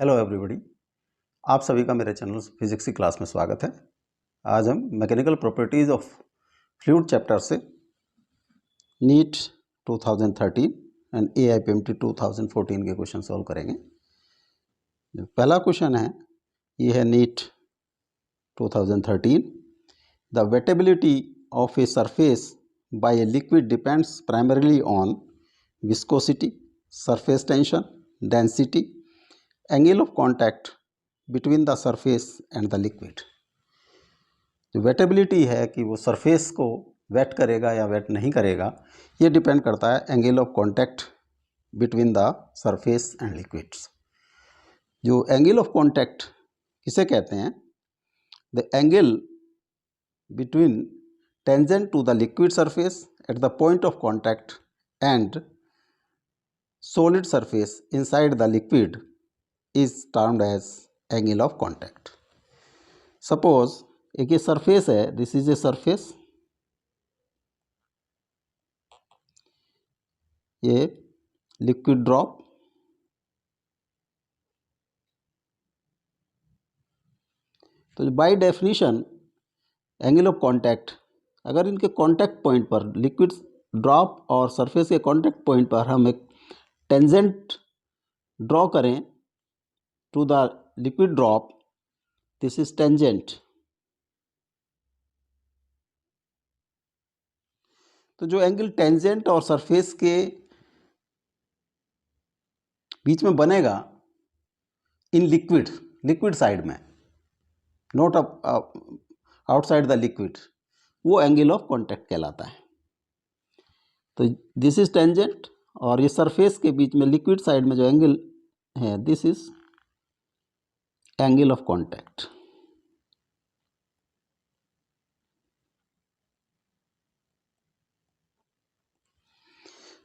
Hello everybody, आप सभी का मेरे चैनल फिजिक्स की क्लास में स्वागत है। आज हम mechanical properties of fluid chapter से नीट 2013 एंड AIPMT 2014 के क्वेश्चन सॉल्व करेंगे। जो पहला क्वेश्चन है ये है NEET 2013। The wettability of a surface by a liquid depends primarily on viscosity, surface tension, density, angle of contact between the surface and the liquid. जो wettability है कि वो सरफेस को वेट करेगा या वेट नहीं करेगा, ये डिपेंड करता है angle of contact between the surface and liquids. जो एंगल ऑफ कॉन्टैक्ट किसे कहते हैं? The angle between tangent to the liquid surface at the point of contact and solid surface inside the liquid is termed as angle of contact. Suppose एक ये surface है, this is a surface, ये liquid drop, तो by definition angle of contact, अगर इनके contact point पर liquid drop और surface के कांटेक्ट पॉइंट पर हम एक टेंजेंट ड्रॉ करें to the liquid drop, this is tangent. तो जो एंगल टेंजेंट और सरफेस के बीच में बनेगा इन लिक्विड साइड में, नॉट आउटसाइड द लिक्विड, वो एंगल ऑफ कांटेक्ट कहलाता है। तो दिस इज टेंजेंट और ये सरफेस के बीच में लिक्विड साइड में जो एंगल है, this is angle of contact.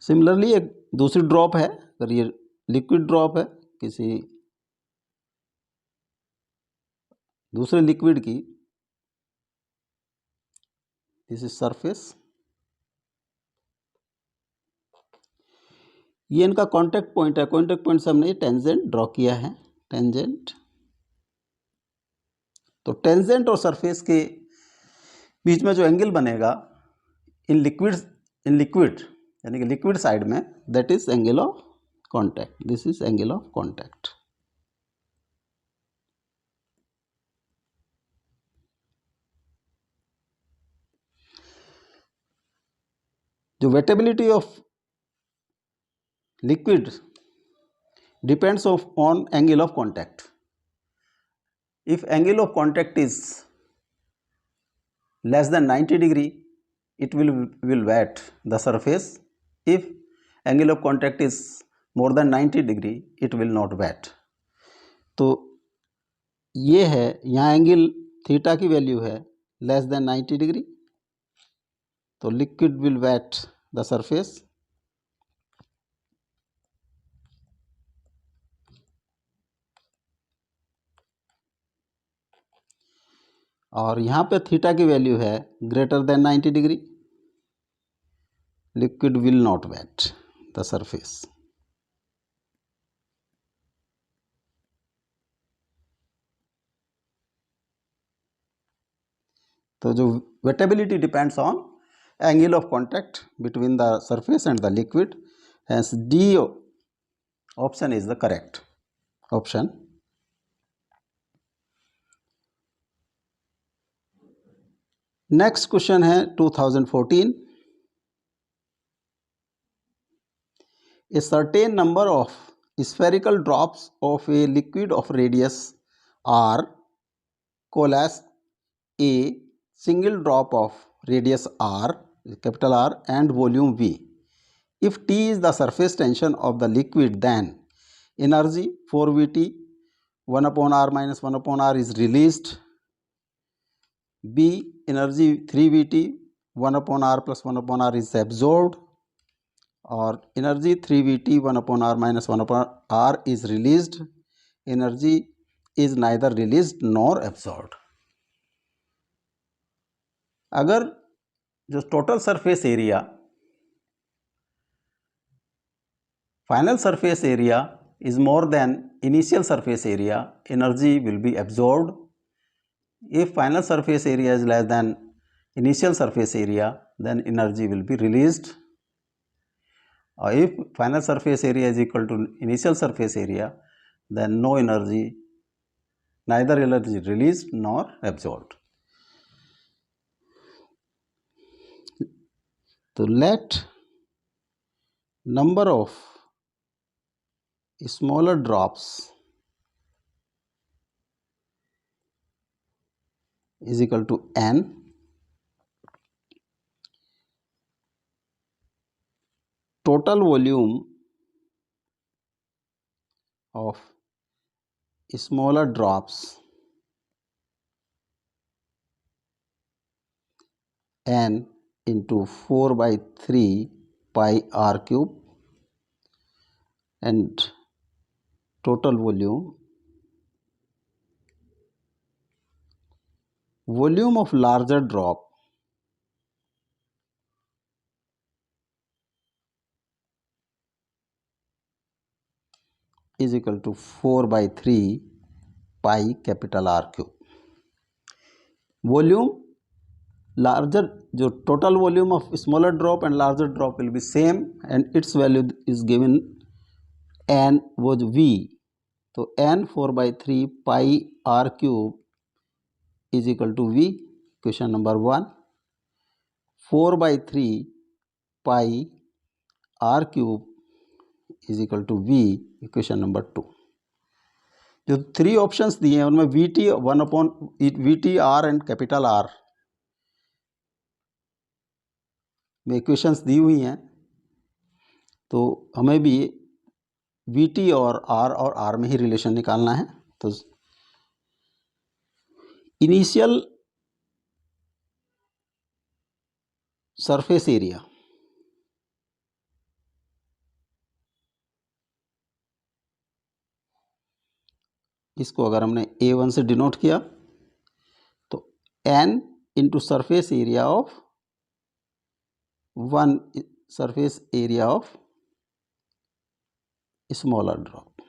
Similarly एक दूसरी ड्रॉप है, अगर ये लिक्विड ड्रॉप है किसी दूसरे लिक्विड की, दिस इज सरफेस, ये इनका कांटेक्ट पॉइंट है। कांटेक्ट पॉइंट से हमने टेंजेंट ड्रॉ किया है, टेंजेंट। तो टेंजेंट और सरफेस के बीच में जो एंगल बनेगा इन लिक्विड यानी कि लिक्विड साइड में, that is angle of contact, this is angle of contact. जो wettability of liquid depends on angle of contact. If angle of contact is less than 90 degree, it will wet the surface. If angle of contact is more than 90 degree, it will not wet. तो ये है, यहाँ angle theta की value है less than 90 degree, तो liquid will wet the surface. और यहाँ पे थीटा की वैल्यू है greater than 90 degree, liquid will not wet the surface. तो जो wettability depends on angle of contact between the surface and the liquid, hence D option is the correct option. Next question है 2014। A certain number of spherical drops of a liquid of radius r coalesce a single drop of radius r, capital R, and volume V. If T is the surface tension of the liquid, then energy 4VT 1 upon r minus 1 upon r is released. B, energy 3VT 1 upon r plus 1 upon r is absorbed. और energy 3VT 1 upon r minus 1 upon r is released. Energy is neither released nor absorbed. अगर जो total surface area, final surface area is more than initial surface area, energy will be absorbed. If final surface area is less than initial surface area, then energy will be released. Or if final surface area is equal to initial surface area, then no energy, neither energy released nor absorbed. So let number of smaller drops is equal to n. Total volume of smaller drops n into 4 by 3 pi r cube, and total volume of larger drop is equal to 4 by 3 pi capital R cube. Volume larger, जो total volume of smaller drop and larger drop will be same, and its value is given n was V. तो n 4 by 3 pi R cube is equal to V. Question number 1. 4 by 3 pi R cube is equal to V. Equation number 2. जो 3 options दिए हैं उनमें VT 1/, VT R and capital R में equations दी हुई हैं, तो हमें भी VT और R में ही रिलेशन निकालना है. तो इनिशियल सरफेस एरिया इसको अगर हमने A1 से डिनोट किया तो n into surface area of 1 surface area of smaller drop.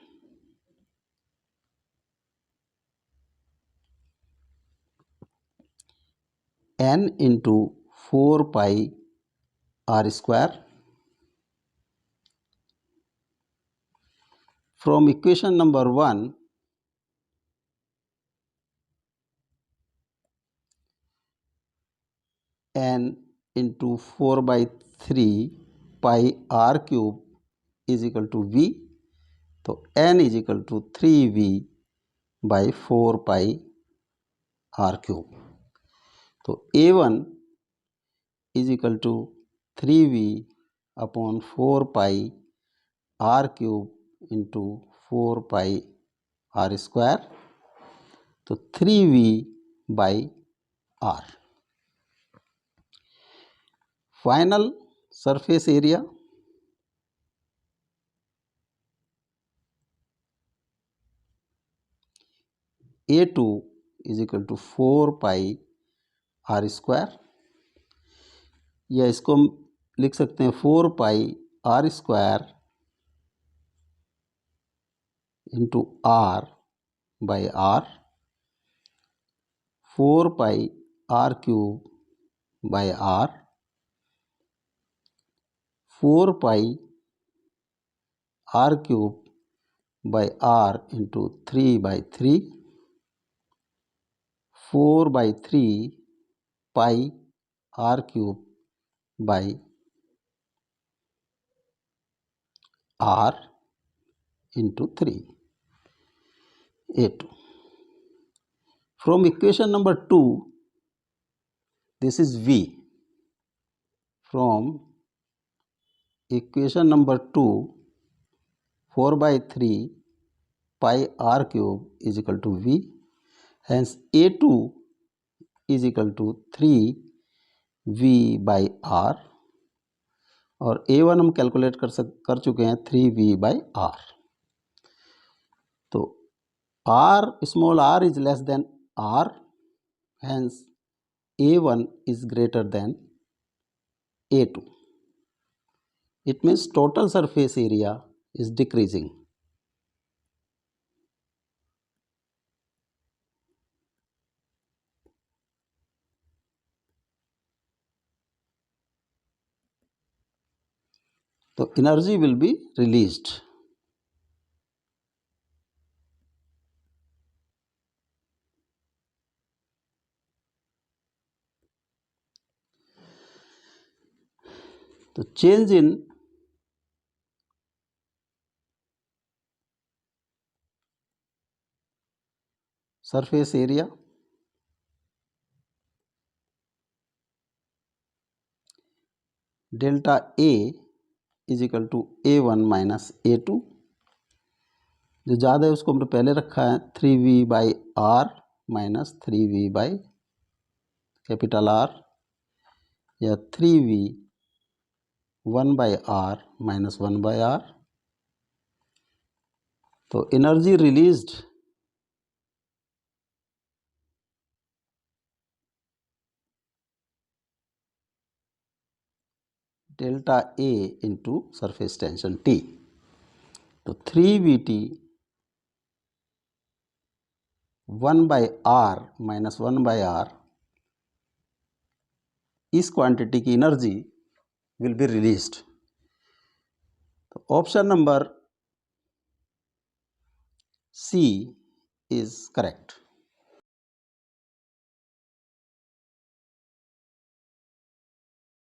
n into 4 pi r square. From equation number 1, n into 4 by 3 pi r cube is equal to V. तो n is equal to 3V by 4 pi r cube. तो A1 is equal to 3V upon 4 pi r cube into 4 pi r square. तो 3V by r. Final surface area A2 is equal to 4 pi r square, या इसको हम लिख सकते हैं 4 पाई r square into r by r. 4 pi r cube by r. 4 pi r cube by r into 3 by 3. 4 by 3 pi r cube by r into 3. A2. From equation number 2, this is V. From equation number 2, 4 by 3 pi r cube is equal to V. Hence A2 is equal to 3V by R. और A1 हम calculate कर चुके हैं 3V by R. तो R, small r is less than R, hence A1 is greater than A2. It means total surface area is decreasing. तो energy will be released. तो change in surface area delta A is equal to A1 minus A2। जो ज़्यादा है उसको हमने पहले रखा है 3V/R minus 3V/ capital R, या 3V 1/R माइनस 1/R। तो energy released delta A into surface tension T। तो 3VT 1/R माइनस 1/R, इस क्वांटिटी की एनर्जी विल बी रिलीज्ड। तो option number C is correct.